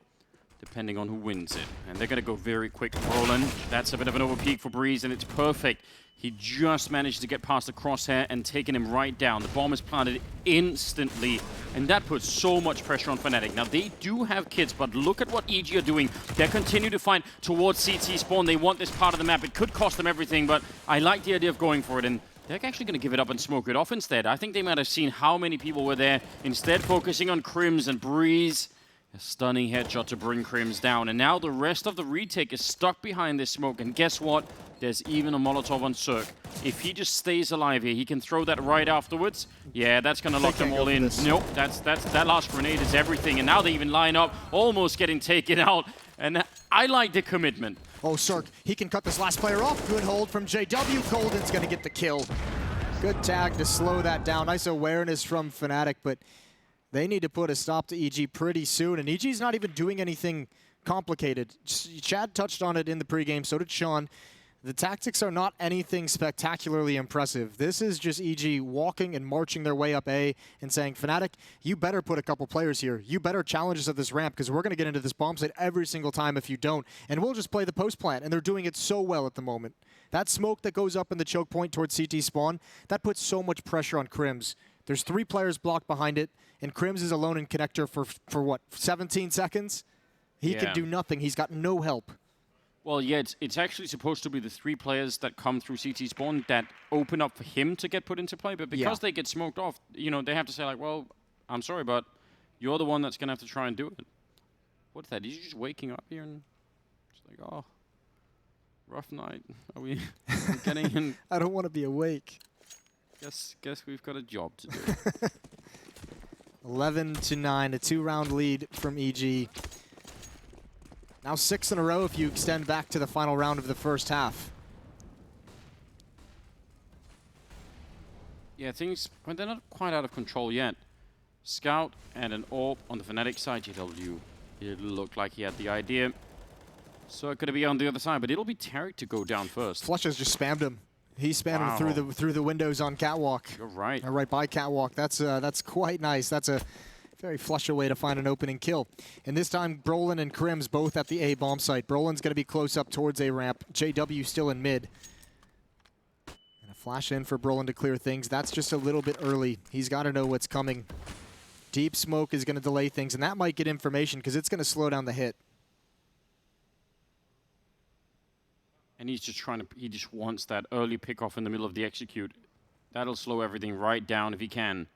depending on who wins it. And they're going to go very quick. Roland, that's a bit of an overpeak for Breeze, and it's perfect. He just managed to get past the crosshair and taken him right down. The bomb is planted instantly, and that puts so much pressure on Fnatic. Now, they do have kits, but look at what EG are doing. They continue to find towards CT spawn. They want this part of the map. It could cost them everything, but I like the idea of going for it, and they're actually going to give it up and smoke it off instead. I think they might have seen how many people were there, instead focusing on Crims and Breeze. A stunning headshot to bring Crims down, and now the rest of the retake is stuck behind this smoke, and guess what? There's even a Molotov on Cirque. If he just stays alive here, he can throw that right afterwards. Yeah, that's going to lock them all in. Nope, that last grenade is everything, and now they even line up, almost getting taken out, and I like the commitment. Oh, Cirque, he can cut this last player off. Good hold from JW. Golden's going to get the kill. Good tag to slow that down. Nice awareness from Fnatic, but they need to put a stop to EG pretty soon, and EG's not even doing anything complicated. Chad touched on it in the pregame, so did Sean. The tactics are not anything spectacularly impressive. This is just EG walking and marching their way up A and saying, Fnatic, you better put a couple players here. You better challenge us at this ramp, because we're going to get into this bomb site every single time if you don't. And we'll just play the post plant, and they're doing it so well at the moment. That smoke that goes up in the choke point towards CT spawn, that puts so much pressure on Crims. There's 3 players blocked behind it, and Crims is alone in connector for what, 17 seconds? He can do nothing. He's got no help. Well, yeah, it's actually supposed to be the 3 players that come through CT spawn that open up for him to get put into play, but because they get smoked off, you know, they have to say like, well, I'm sorry, but you're the one that's going to have to try and do it. What's that? Is you just waking up here and it's like, oh, rough night. Are we getting in? I don't want to be awake. Guess we've got a job to do. 11-9, a 2-round lead from EG. Now 6 in a row if you extend back to the final round of the first half. Yeah, things, well, they're not quite out of control yet. Scout and an AWP on the Fnatic side. JW, it looked like he had the idea. So it could be on the other side, but it'll be Taric to go down first. Flusha's just spammed him. He spammed him through the windows on Catwalk. You're right. Right by Catwalk. That's quite nice. That's a very Flusha way to find an opening kill. And this time, Brolin and Crims both at the A bomb site. Brolin's going to be close up towards A ramp. JW still in mid. And a flash in for Brolin to clear things. That's just a little bit early. He's got to know what's coming. Deep smoke is going to delay things, and that might get information because it's going to slow down the hit. And he's just he just wants that early pickoff in the middle of the execute. That'll slow everything right down if he can.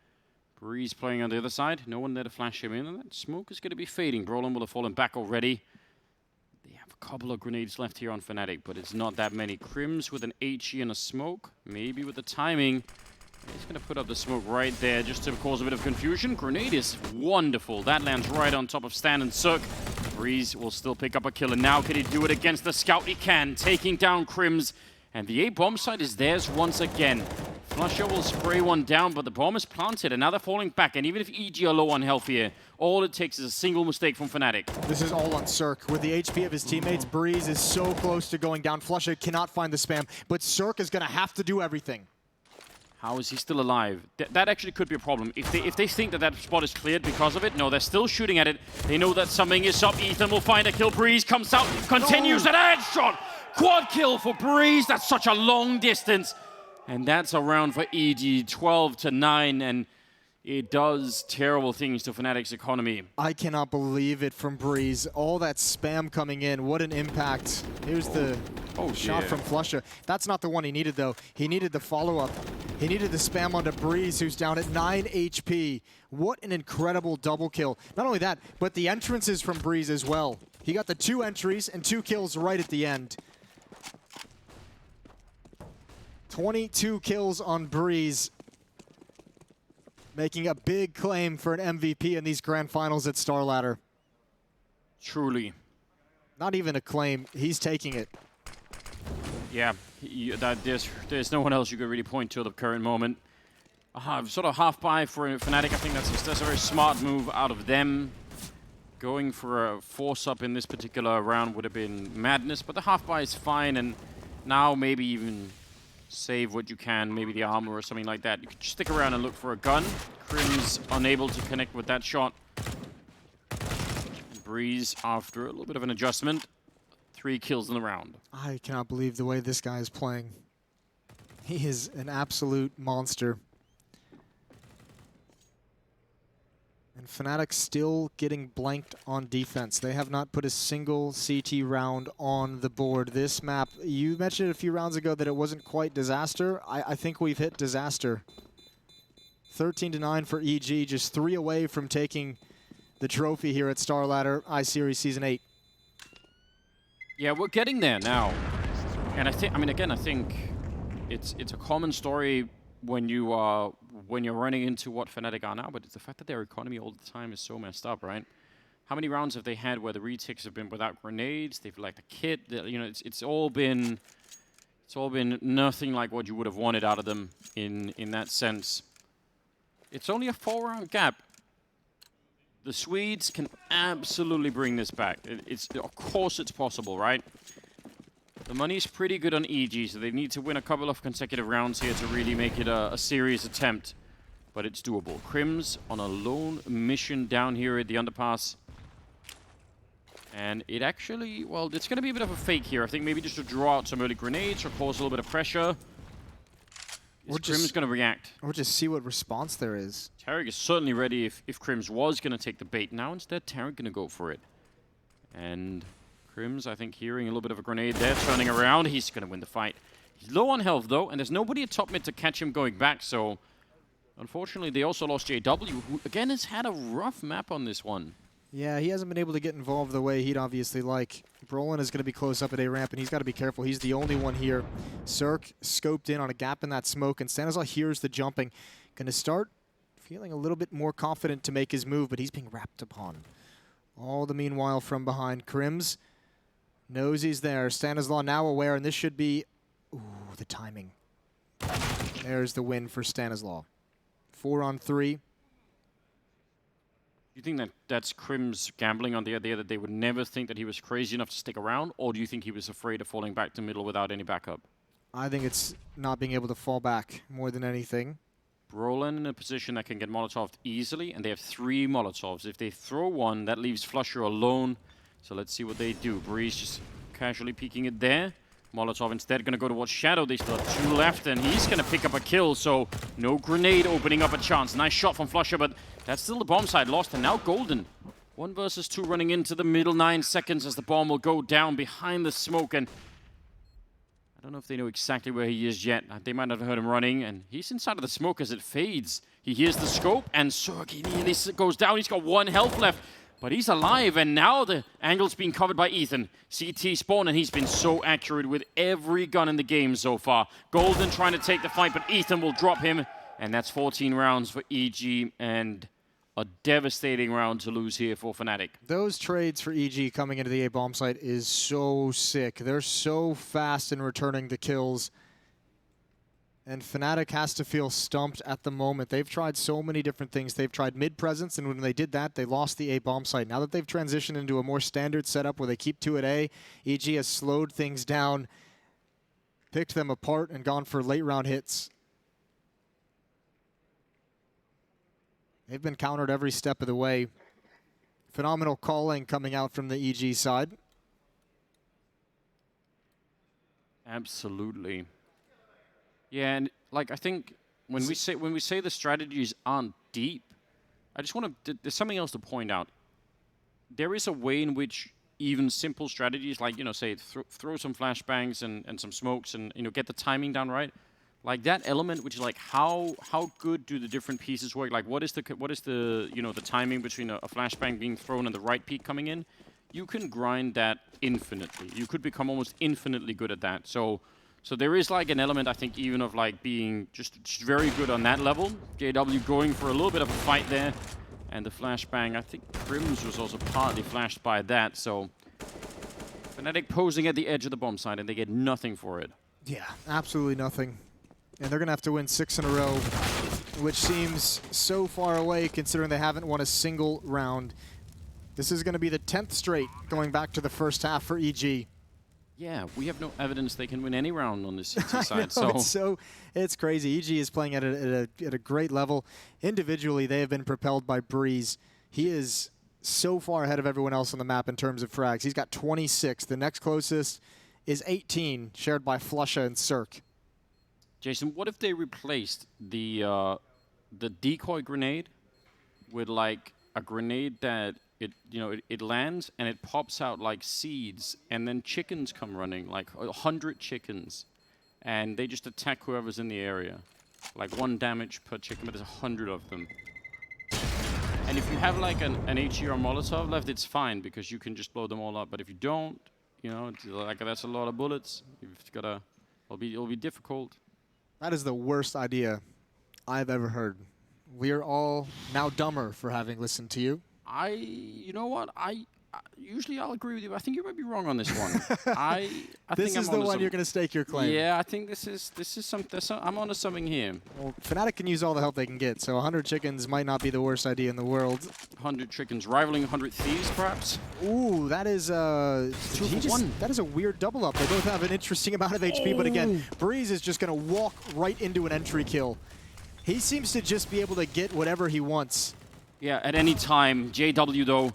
Breeze playing on the other side. No one there to flash him in, and that smoke is going to be fading. Brolin will have fallen back already. They have a couple of grenades left here on Fnatic, but it's not that many. Crims with an HE and a smoke. Maybe with the timing. He's going to put up the smoke right there just to cause a bit of confusion. Grenade is wonderful. That lands right on top of Stan and Cirque. Breeze will still pick up a kill, and now can he do it against the Scout? He can, taking down Crims. And the A bomb site is theirs once again. Flusha will spray one down, but the bomb is planted, and now they're falling back. And even if EG are low on health here, all it takes is a single mistake from Fnatic. This is all on Cirque. With the HP of his teammates, Breeze is so close to going down. Flusha cannot find the spam, but Cirque is going to have to do everything. How is he still alive? That actually could be a problem. If they think that spot is cleared because of it, no, they're still shooting at it. They know that something is up. Ethan will find a kill. Breeze comes out, continues an headshot. Quad kill for Breeze. That's such a long distance. And that's a round for EG, 12-9, and it does terrible things to Fnatic's economy. I cannot believe it from Breeze. All that spam coming in, what an impact. Here's the shot from Flusha. That's not the one he needed, though. He needed the follow-up. He needed the spam onto Breeze, who's down at 9 HP. What an incredible double kill. Not only that, but the entrances from Breeze as well. He got the 2 entries and 2 kills right at the end. 22 kills on Breeze, making a big claim for an MVP in these grand finals at StarLadder. Truly. Not even a claim, he's taking it. Yeah, there's no one else you could really point to at the current moment. Sort of half buy for Fnatic. I think that's a very smart move out of them. Going for a force-up in this particular round would have been madness, but the half-buy is fine, and now maybe even save what you can, maybe the armor or something like that. You can stick around and look for a gun. Crim's unable to connect with that shot. And Breeze, after a little bit of an adjustment, 3 kills in the round. I cannot believe the way this guy is playing. He is an absolute monster. And Fnatic still getting blanked on defense. They have not put a single CT round on the board. This map, you mentioned a few rounds ago that it wasn't quite disaster. I think we've hit disaster. 13-9 for EG, just 3 away from taking the trophy here at StarLadder iSeries Season 8. Yeah, we're getting there now. And I think it's a common story when you're running into what Fnatic are now, but it's the fact that their economy all the time is so messed up, right? How many rounds have they had where the retakes have been without grenades? They've lacked a kit. You know, it's all been nothing like what you would have wanted out of them in that sense. It's only a 4-round gap. The Swedes can absolutely bring this back. Of course it's possible, right? The money's pretty good on EG, so they need to win a couple of consecutive rounds here to really make it a serious attempt. But it's doable. Crim's on a lone mission down here at the underpass. And it actually, well, it's going to be a bit of a fake here. I think maybe just to draw out some early grenades or cause a little bit of pressure. Crim's going to react. Or just see what response there is. Taric is certainly ready if Crim's was going to take the bait. Now instead, Taric going to go for it. And Crim's, I think, hearing a little bit of a grenade there, turning around. He's going to win the fight. He's low on health, though, and there's nobody at top mid to catch him going back, so unfortunately, they also lost JW, who, again, has had a rough map on this one. Yeah, he hasn't been able to get involved the way he'd obviously like. Brolin is going to be close up at A ramp, and he's got to be careful. He's the only one here. Cirque scoped in on a gap in that smoke, and Stanislaw hears the jumping. Going to start feeling a little bit more confident to make his move, but he's being wrapped upon. All the meanwhile from behind. Crims knows he's there. Stanislaw now aware, and this should be... Ooh, the timing. There's the win for Stanislaw. 4-on-3. You think that that's Crim's gambling on the idea that they would never think that he was crazy enough to stick around, or do you think he was afraid of falling back to middle without any backup? I think it's not being able to fall back more than anything. Brolin in a position that can get Molotov'd easily, and they have 3 Molotovs. If they throw one, that leaves Flusher alone. So let's see what they do. Breeze just casually peeking it there. Molotov instead going to go towards Shadow. They still have 2 left, and he's going to pick up a kill, so no grenade opening up a chance. Nice shot from Flusher, but that's still the bomb side lost, and now Golden. 1 versus 2 running into the middle 9 seconds as the bomb will go down behind the smoke, and I don't know if they know exactly where he is yet. They might not have heard him running, and he's inside of the smoke as it fades. He hears the scope, and Sergey nearly goes down. He's got 1 health left. But he's alive, and now the angle's being covered by Ethan. CT spawn, and he's been so accurate with every gun in the game so far. Golden trying to take the fight, but Ethan will drop him. And that's 14 rounds for EG, and a devastating round to lose here for Fnatic. Those trades for EG coming into the A bomb site is so sick. They're so fast in returning the kills. And Fnatic has to feel stumped at the moment. They've tried so many different things. They've tried mid-presence, and when they did that, they lost the A bomb site. Now that they've transitioned into a more standard setup where they keep 2 at A, EG has slowed things down, picked them apart, and gone for late-round hits. They've been countered every step of the way. Phenomenal calling coming out from the EG side. Absolutely. Yeah, and like I think when we say the strategies aren't deep, I just want to. There's something else to point out. There is a way in which even simple strategies, like say throw some flashbangs and some smokes, and get the timing down right. Like that element, which is like how good do the different pieces work? Like what is the the timing between a flashbang being thrown and the right peak coming in? You can grind that infinitely. You could become almost infinitely good at that. So there is like an element, I think, even of like being just very good on that level. JW going for a little bit of a fight there. And the flashbang, I think Crims was also partly flashed by that. So Fnatic posing at the edge of the bomb site, and they get nothing for it. Yeah, absolutely nothing. And they're going to have to win 6 in a row, which seems so far away considering they haven't won a single round. This is going to be the 10th straight going back to the first half for EG. Yeah, we have no evidence they can win any round on this CT I side. know, it's crazy. EG is playing at a great level. Individually, they have been propelled by Breeze. He is so far ahead of everyone else on the map in terms of frags. He's got 26. The next closest is 18, shared by Flusha and Cirque. Jason, what if they replaced the decoy grenade with like a grenade that it lands and it pops out like seeds, and then chickens come running, like 100 chickens, and they just attack whoever's in the area. Like 1 damage per chicken, but there's 100 of them. And if you have like an HE or Molotov left, it's fine because you can just blow them all up. But if you don't, it's like that's a lot of bullets. You've got to. It'll be difficult. That is the worst idea I've ever heard. We are all now dumber for having listened to you. You know what? Usually I'll agree with you. I think you might be wrong on this one. I this think is the one you're going to stake your claim. Yeah, I think this is something. I'm onto something here. Well, Fnatic can use all the help they can get, so 100 chickens might not be the worst idea in the world. 100 chickens rivaling 100 thieves, perhaps. Ooh, that is 2 for 1. That is a weird double up. They both have an interesting amount of HP, but again, Breeze is just going to walk right into an entry kill. He seems to just be able to get whatever he wants. Yeah, at any time. JW, though,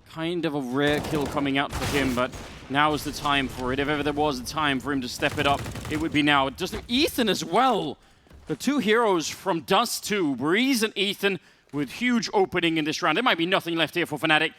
kind of a rare kill coming out for him, but now is the time for it. If ever there was a time for him to step it up, it would be now. It doesn't. Ethan as well. The 2 heroes from Dust 2, Breeze and Ethan, with huge opening in this round. There might be nothing left here for Fnatic.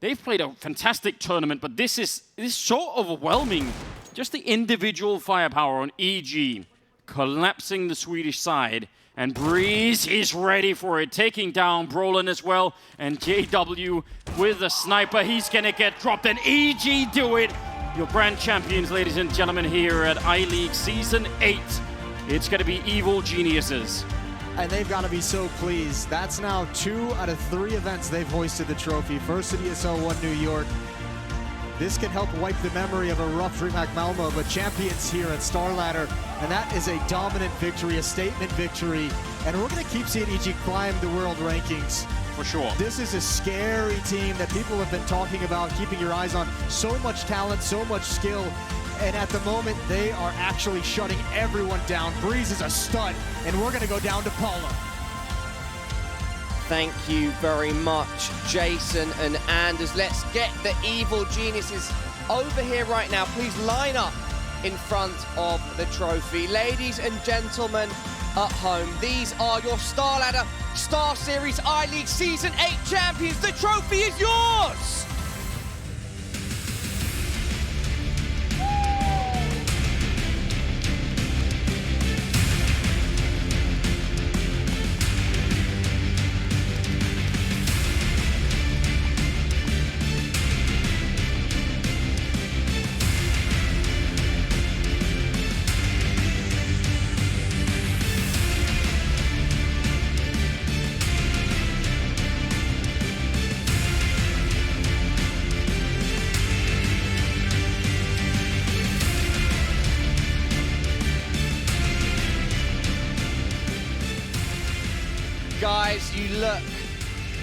They've played a fantastic tournament, but this is so overwhelming. Just the individual firepower on EG collapsing the Swedish side. And Breeze is ready for it, taking down Brolin as well. And JW with a sniper, he's gonna get dropped, and EG do it. Your grand champions, ladies and gentlemen, here at I-League Season 8. It's gonna be Evil Geniuses. And they've got to be so pleased. That's now 2 out of 3 events they've hoisted the trophy. First at ESL 1 New York. This can help wipe the memory of a rough DreamHack Malmo, but champions here at StarLadder, and that is a dominant victory, a statement victory, and we're going to keep seeing EG climb the world rankings. For sure. This is a scary team that people have been talking about, keeping your eyes on. So much talent, so much skill, and at the moment, they are actually shutting everyone down. Breeze is a stud, and we're going to go down to Paula. Thank you very much, Jason and Anders. Let's get the Evil Geniuses over here right now. Please line up in front of the trophy. Ladies and gentlemen at home, these are your StarLadder Star Series I-League Season 8 champions. The trophy is yours! Guys, you look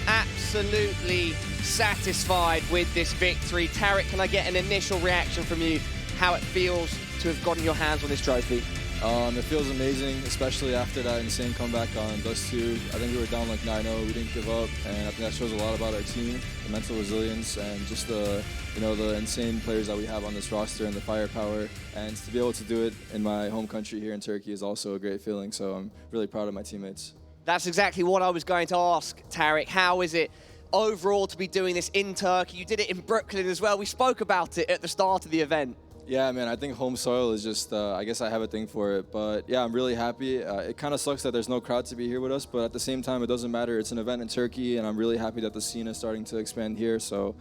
absolutely satisfied with this victory. Tarek, can I get an initial reaction from you, how it feels to have gotten your hands on this trophy? It feels amazing, especially after that insane comeback on Dust 2. I think we were down like 9-0, we didn't give up, and I think that shows a lot about our team, the mental resilience, and just the insane players that we have on this roster and the firepower. And to be able to do it in my home country here in Turkey is also a great feeling, so I'm really proud of my teammates. That's exactly what I was going to ask, Tarek. How is it overall to be doing this in Turkey? You did it in Brooklyn as well. We spoke about it at the start of the event. Yeah, man, I think home soil is just, I guess I have a thing for it. But yeah, I'm really happy. It kind of sucks that there's no crowd to be here with us, but at the same time, it doesn't matter. It's an event in Turkey, and I'm really happy that the scene is starting to expand here. So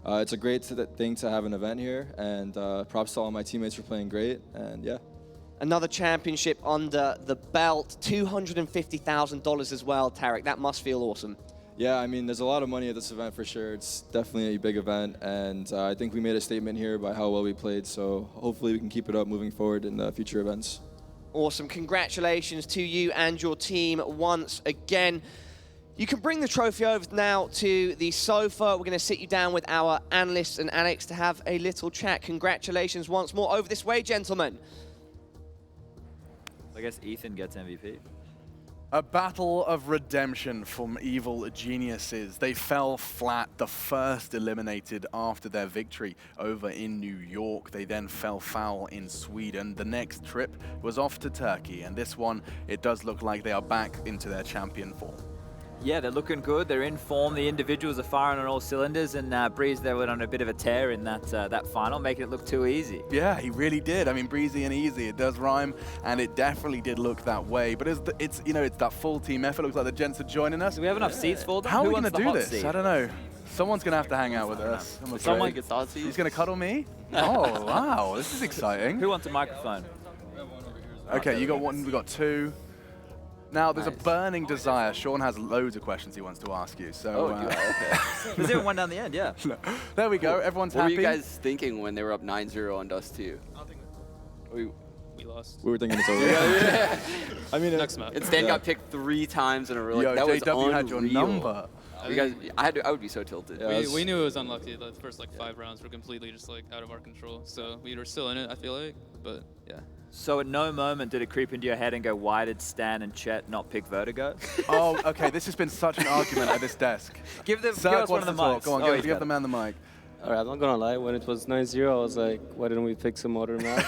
it's a great thing to have an event here, and props to all my teammates for playing great, and yeah. Another championship under the belt, $250,000 as well, Tarek. That must feel awesome. Yeah, I mean, there's a lot of money at this event for sure. It's definitely a big event, and I think we made a statement here by how well we played, so hopefully we can keep it up moving forward in the future events. Awesome. Congratulations to you and your team once again. You can bring the trophy over now to the sofa. We're going to sit you down with our analysts and Alex to have a little chat. Congratulations once more. Over this way, gentlemen. I guess Ethan gets MVP. A battle of redemption from Evil Geniuses. They fell flat, the first eliminated after their victory over in New York. They then fell foul in Sweden. The next trip was off to Turkey, and this one, it does look like they are back into their champion form. Yeah, they're looking good. They're in form. The individuals are firing on all cylinders, and Breeze, they went on a bit of a tear in that final, making it look too easy. Yeah, he really did. I mean, breezy and easy, it does rhyme, and it definitely did look that way. But it's you know, it's that full team effort. Looks like the gents are joining us. Do we have enough seats for them? How Who are we wants going to the do hot this? seat? I don't know. Someone's going to have to hang out with us. I'm afraid. Someone gets hot seat. He's going to cuddle me? Oh, wow. This is exciting. Who wants a microphone? Okay, you got one, we got two. Now, there's a burning desire. Sean has loads of questions he wants to ask you. So, Okay. There's even one down the end, yeah. there we go. Everyone's What were happy. you guys thinking when they were up 9-0 on Dust 2? We lost. We were thinking it's over. Yeah. I mean, Next map. And Stan got picked 3 times in a row. Like, Yo, that was JW had your unreal. number. You guys, I would be so tilted. Yeah. We knew it was unlucky. The first like 5 rounds were completely just like out of our control. So we were still in it, I feel like. But yeah. So at no moment did it creep into your head and go, why did Stan and Chet not pick Vertigo? Oh, okay. This has been such an argument at this desk. give Sir us one wants of to the talk. mics. Go on, Oh, he's give got the it. man the mic. Alright, I'm not gonna lie, when it was 9-0, I was like, why didn't we pick some other map?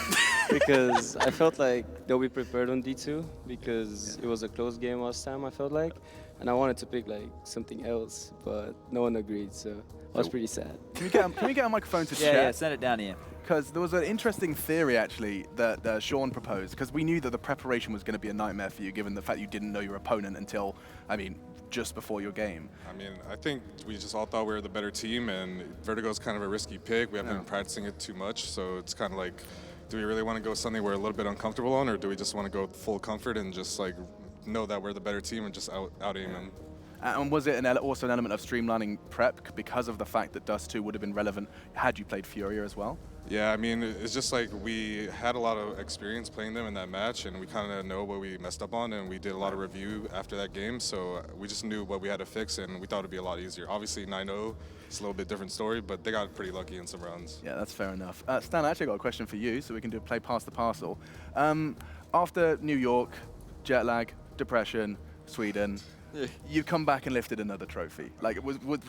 Because I felt like they'll be prepared on D2, because it was a close game last time, I felt like. And I wanted to pick like something else, but no one agreed, so I was pretty sad. Can we get a microphone to Yeah, Chet? send it down here. Because there was an interesting theory, actually, that Sean proposed, because we knew that the preparation was going to be a nightmare for you, given the fact you didn't know your opponent until, I mean, just before your game. I mean, I think we just all thought we were the better team, and Vertigo's kind of a risky pick. We haven't been practicing it too much, so it's kind of like, do we really want to go something we're a little bit uncomfortable on, or do we just want to go full comfort and just like know that we're the better team and just out-aim them? And was it also an element of streamlining prep because of the fact that Dust 2 would have been relevant had you played Furia as well? Yeah, I mean, it's just like we had a lot of experience playing them in that match, and we kind of know what we messed up on, and we did a lot of review after that game, so we just knew what we had to fix, and we thought it'd be a lot easier. Obviously, 9-0, it's a little bit different story, but they got pretty lucky in some rounds. Yeah, that's fair enough. Stan, I actually got a question for you, so we can play Pass the Parcel. After New York, jet lag, depression, Sweden, you've come back and lifted another trophy. Like,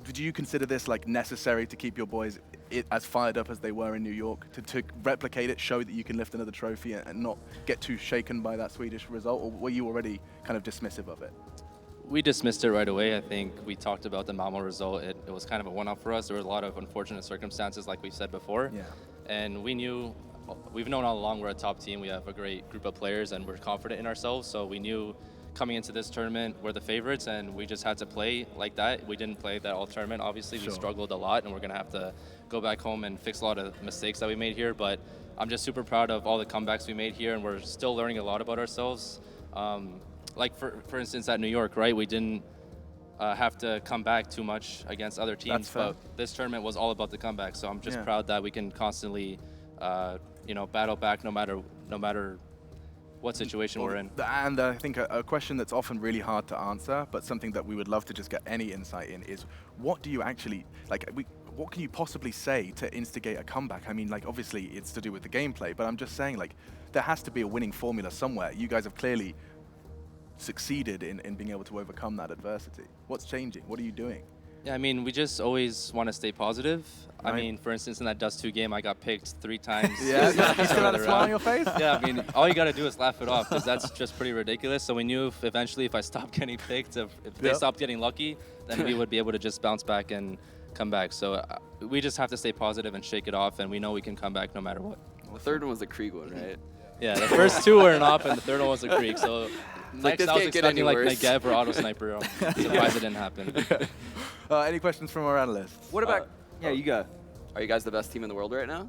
did you consider this like necessary to keep your boys as fired up as they were in New York, to replicate it, show that you can lift another trophy and not get too shaken by that Swedish result, or were you already kind of dismissive of it? We dismissed it right away. I think we talked about the Malmo result. It was kind of a one-off for us. There were a lot of unfortunate circumstances, like we said before. Yeah. And we've known all along we're a top team. We have a great group of players, and we're confident in ourselves. So we knew coming into this tournament, we're the favorites, and we just had to play like that. We didn't play that all tournament. Obviously, we struggled a lot, and we're going to have to go back home and fix a lot of mistakes that we made here. But I'm just super proud of all the comebacks we made here, and we're still learning a lot about ourselves. Like, for instance, at New York, right, we didn't have to come back too much against other teams, but this tournament was all about the comeback. So I'm just proud that we can constantly, battle back no matter what situation we're in. And I think a question that's often really hard to answer, but something that we would love to just get any insight in, is what do you actually, what can you possibly say to instigate a comeback? I mean, like, obviously it's to do with the gameplay, but I'm just saying, like, there has to be a winning formula somewhere. You guys have clearly succeeded in being able to overcome that adversity. What's changing? What are you doing? Yeah, I mean, we just always want to stay positive. Right. I mean, for instance, in that Dust 2 game, I got picked 3 times. Yeah, you still had a smile on your face? Yeah, I mean, all you got to do is laugh it off, because that's just pretty ridiculous. So we knew if I stopped getting picked, if they stopped getting lucky, then we would be able to just bounce back and come back. So we just have to stay positive and shake it off, and we know we can come back no matter what. The third one was the Krieg one, right? Yeah, the first 2 were an off, and the third one was a Krieg. So Like, next, I was expecting like Negev or Auto Sniper. I'm surprised it didn't happen. Any questions from our analysts? What about, yeah, you go. Are you guys the best team in the world right now?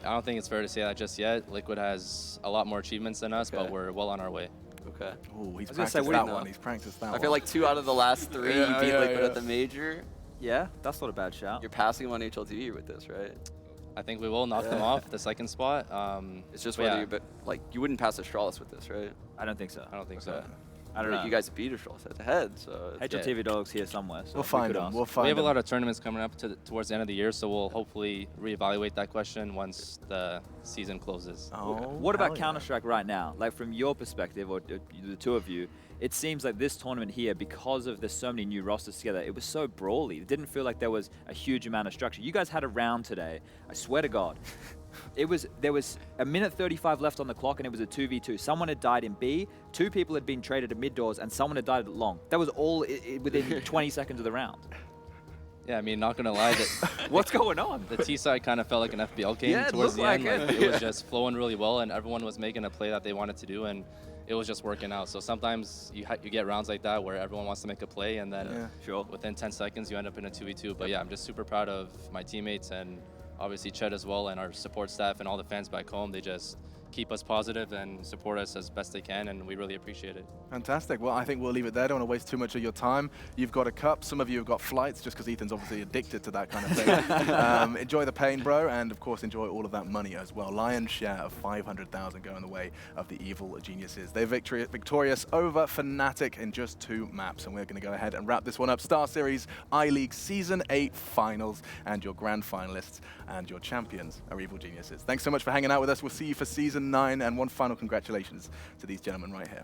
I don't think it's fair to say that just yet. Liquid has a lot more achievements than us, but we're well on our way. Okay. Oh, he's gonna practiced say, what do you that know? one. He's practiced that one. I feel like 2 out of the last 3 you beat Liquid at the major. Yeah, that's not a bad shout. You're passing them on HLTV with this, right? I think we will knock them off the second spot. It's just whether you wouldn't pass Astralis with this, right? I don't think so. I don't think so. I don't Like, know. you guys beat us all head to head, so it's- HLTV Dogs here somewhere. So We'll we find could them. ask. We'll find We have a them. lot of tournaments coming up towards the end of the year, so we'll hopefully reevaluate that question once the season closes. Oh, What about hell yeah. Counter-Strike right now? Like from your perspective, or the two of you, it seems like this tournament here, because of there's so many new rosters together, it was so brawly. It didn't feel like there was a huge amount of structure. You guys had a round today. I swear to God. There was a minute 35 left on the clock, and it was a 2v2. Someone had died in B, 2 people had been traded at mid doors, and someone had died at long. That was all within 20 seconds of the round. Yeah, I mean, not gonna lie, that What's going on? the T side kind of felt like an FBL game Yeah, it towards looked the end. like it. It was just flowing really well, and everyone was making a play that they wanted to do, and it was just working out. So sometimes you get rounds like that where everyone wants to make a play, and then Yeah. Sure. within 10 seconds you end up in a 2v2. But yeah, I'm just super proud of my teammates and obviously Ched as well, and our support staff and all the fans back home. They just keep us positive and support us as best they can, and we really appreciate it. Fantastic. Well, I think we'll leave it there. Don't want to waste too much of your time. You've got a cup. Some of you have got flights, just because Ethan's obviously addicted to that kind of thing. Enjoy the pain, bro, and of course enjoy all of that money as well. Lion's share of 500,000 going the way of the Evil Geniuses. They're victorious over Fnatic in just 2 maps, and we're going to go ahead and wrap this one up. Star Series I-League Season 8 Finals, and your grand finalists and your champions are Evil Geniuses. Thanks so much for hanging out with us. We'll see you for Season 9, and one final congratulations to these gentlemen right here.